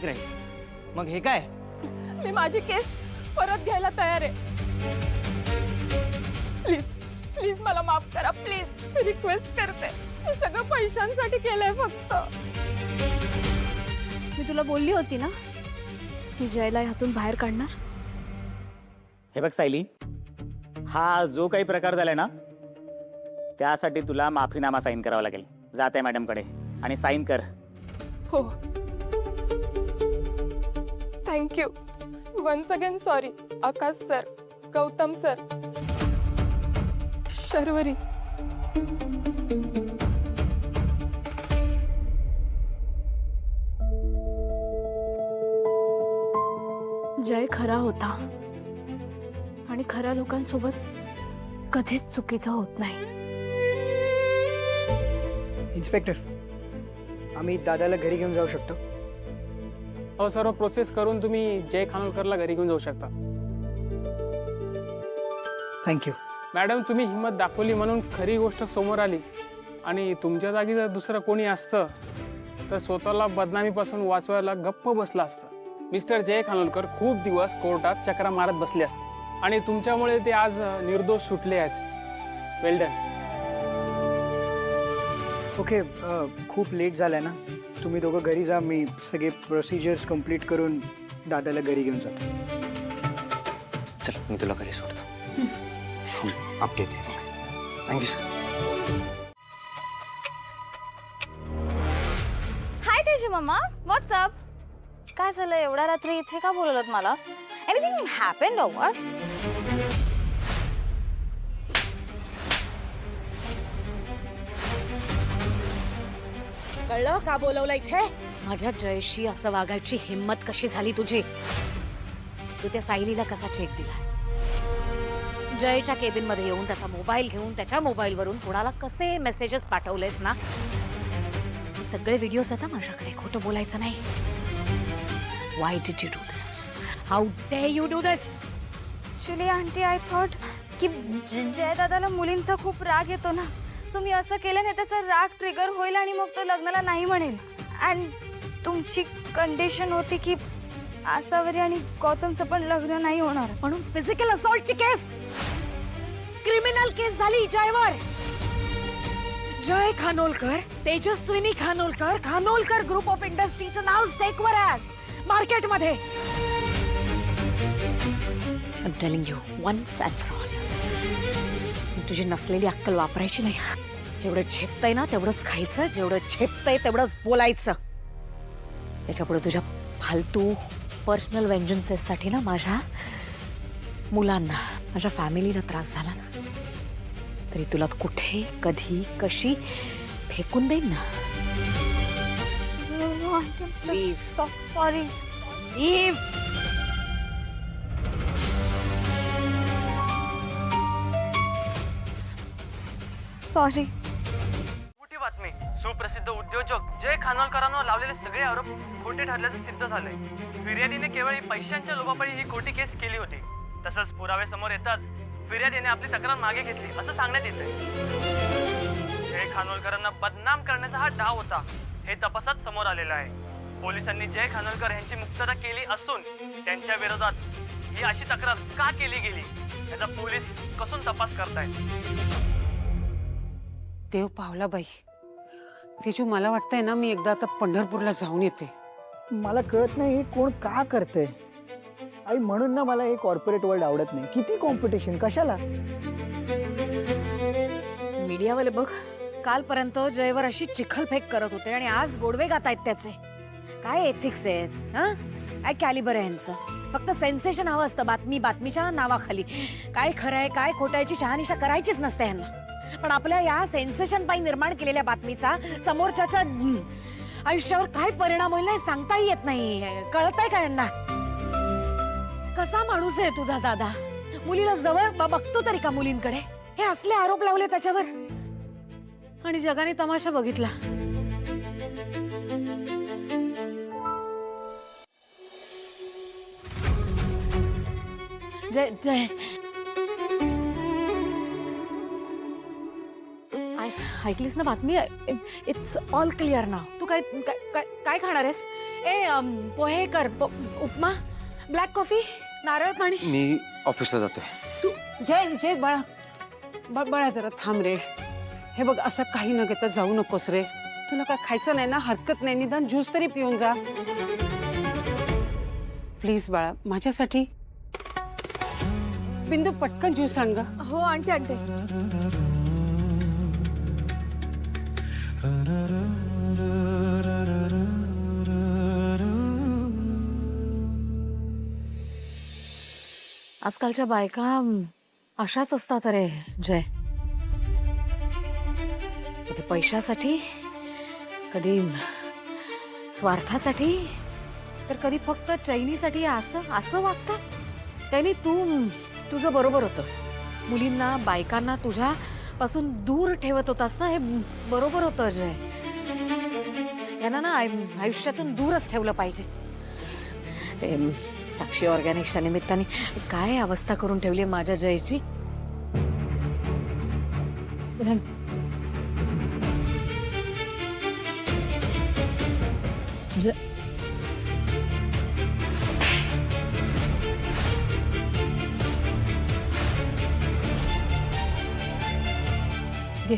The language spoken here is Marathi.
ठीक राहील। मग हे काय? मी माझी केस परत घ्यायला तयार आहे। प्लीज प्लीज मला माफ करा, प्लीज मी रिक्वेस्ट करते। हे सगळं पैशांसाठी केलंय फक्त। मी तुला बोलली होती ना मी जयला ह्यातून बाहेर काढणार। हे बघ सायली, हा जो काही प्रकार झालाय ना त्यासाठी तुला माफीनामा साईन करावा लागेल। जात आहे मॅडमकडे आणि साईन कर। हो, थँक्यू। वन्स अगेन सॉरी आकाश सर, गौतम सर, शर्वरी। जय खरा होता आणि खऱ्या लोकांसोबत कधीच चुकीचं होत नाही। इन्स्पेक्टर, आम्ही दादाला घरी घेऊन जाऊ शकतो? हो, सर्व प्रोसेस करून तुम्ही जय खानोलकरला घरी घेऊन जाऊ शकता। थँक्यू मॅडम, तुम्ही हिंमत दाखवली म्हणून खरी गोष्ट समोर आली आणि तुमच्या जागी जर दुसरं कोणी असतं तर स्वतःला बदनामीपासून वाचवायला गप्प बसलं असतं। मिस्टर जय खानोलकर खूप दिवस कोर्टात चक्रा मारत बसले असते आणि तुमच्यामुळे ते आज निर्दोष सुटले आहेत। वेल डन। ओके, खूप लेट झालाय ना, तुम्ही दोघं घरी जा। मी सगळे प्रोसिजर्स कंप्लीट करून दादाला घरी घेऊन जातो। चल मी तुला घरी सोडतो। Update thank you sir. हाय तेजी मम्मा, व्हॉट्सअप? काय झालं एवढ्या रात्री इथे का बोलवलत मला? Anything happened over? कळलं का बोलवलं इथे? माझ्या जयशी असं वागायची हिम्मत कशी झाली तुझी? तू त्या सायलीला कसा चेक दिलास? जयच्या केबिन मध्ये येऊन त्याचा मोबाईल घेऊन त्याच्या मोबाईल वरून कोणाला कसे मेसेजेस पाठवलेस ना, हे सगळे व्हिडिओज आता माझ्याकडे। खोटं बोलायचं नाही। Why did you do this? How dare you do this? Actually aunty I thought की जय दादाला मुलींचा खूप राग येतो ना, सो मी असं केलं नाही त्याचा राग ट्रिगर होईल आणि मग तो लग्नाला नाही म्हणेल। अँड तुमची कंडिशन होती की आसावरी आणि गौतमचं पण लग्न नाही होणार म्हणून फिजिकल असॉल्टची केस, क्रिमिनल केस झाली जयवर। जय खानोलकर, तेजस्विनी खानोलकर, खानोलकर ग्रुप ऑफ इंडस्ट्रीचं नाव स्टेकवर आहे मार्केटमध्ये। I'm telling you once and for all, तुझी नसलेली अक्कल वापरायची नाही। जेवढं झेपतंय ना तेवढंच खायचं, जेवढं झेपतंय तेवढंच बोलायचं। त्याच्यापुढे तुझ्या फालतू पर्सनल वेंजन्सेस साठी ना माझ्या मुलांना, माझ्या फॅमिलीला त्रास झाला ना तरी तुला कुठे कधी कशी फेकून देईन ना। सॉरी। Leave. सॉरी। मोठी बातमी, सुप्रसिद्ध उद्योजक जय खानोलकरांवर लावलेले सगळे आरोप खोटे ठरल्याचं सिद्ध झालंय। फिर्यादीने केवळ पैशांच्या लोभापायी ही खोटी केस केली होती। तसंच पुरावे समोर येताच फिर्यादीने आपली तक्रार मागे घेतली असं सांगण्यात येतंय। जय खानोलकरांना बदनाम करण्याचा हा डाव होता हे तपासात समोर आलेलं आहे। पोलिसांनी जय खानोलकर यांची मुक्तता केली असून त्यांच्या विरोधात ही अशी तक्रार का केली गेली याचा पोलीस कसून तपास करतायत। देव पावला बाई। तेजू, मला वाटतंय ना मी एकदा आता पंढरपूरला जाऊन येते। मला कळत नाही हे कोण का करते आई, म्हणून ना मला हे कॉर्पोरेट वर्ल्ड आवडत नाही। किती कॉम्पिटिशन, कशाला? मीडियावाले बघ कालपर्यंत जयवर अशी चिखलफेक करत होते आणि आज गोडवे गात आहेत त्याचे। काय एथिक्स आहेत हा? काय कॅलिबर आहे यांचं? फक्त सेन्सेशन हवं असतं बातमी बातमीच्या नावाखाली। काय खरं आहे काय खोटं याची शहानिशा करायचीच नसते यांना। पण आपल्या या सेन्सेशन पायी निर्माण केलेल्या बातमीचा समोरच्याच्या आयुष्यावर काय परिणाम होईल हे सांगताही येत नाही। कळतंय का यांना? कसा माणूस आहे तुझा दादा? मुलीला जवळ बघतो तरी का मुलींकडे? हे असले आरोप लावले त्याच्यावर आणि जगाने तमाशा बघितला। जय जय ऐकलीस ना बातमी? इट्स ऑल क्लिअर ना. तू काय काय काय काय खाणार आहेस? पोहे कर, उपमा, ब्लॅक कॉफी, नारळ पाणी. मी ऑफिसला जातोय. तू जय जय बाळा, बाळा जरा थांब रे. हे बघ, असं काही न घेता जाऊ नकोस रे. तुला काय खायचं नाही ना? हरकत नाही, निदान ज्यूस तरी पिऊन जा प्लीज बाळा, माझ्यासाठी. बिंदू पटकन ज्यूस आण ग. हो आणते आणते. आजकालच्या बायका अशाच असतात रे जय. कधी पैशासाठी, कधी स्वार्थासाठी, तर कधी फक्त चैनीसाठी असं असं वागतात. काही नाही, तुझं बरोबर होतं. मुलींना, बायकांना तुझ्या पासून दूर ठेवत होतास ना, हे बरोबर होतं अजय. यांना ना आयुष्यातून दूरच ठेवलं पाहिजे. ते साक्षी ऑर्गॅनिक्सच्या निमित्ताने काय अवस्था करून ठेवली माझ्या जयची. घे.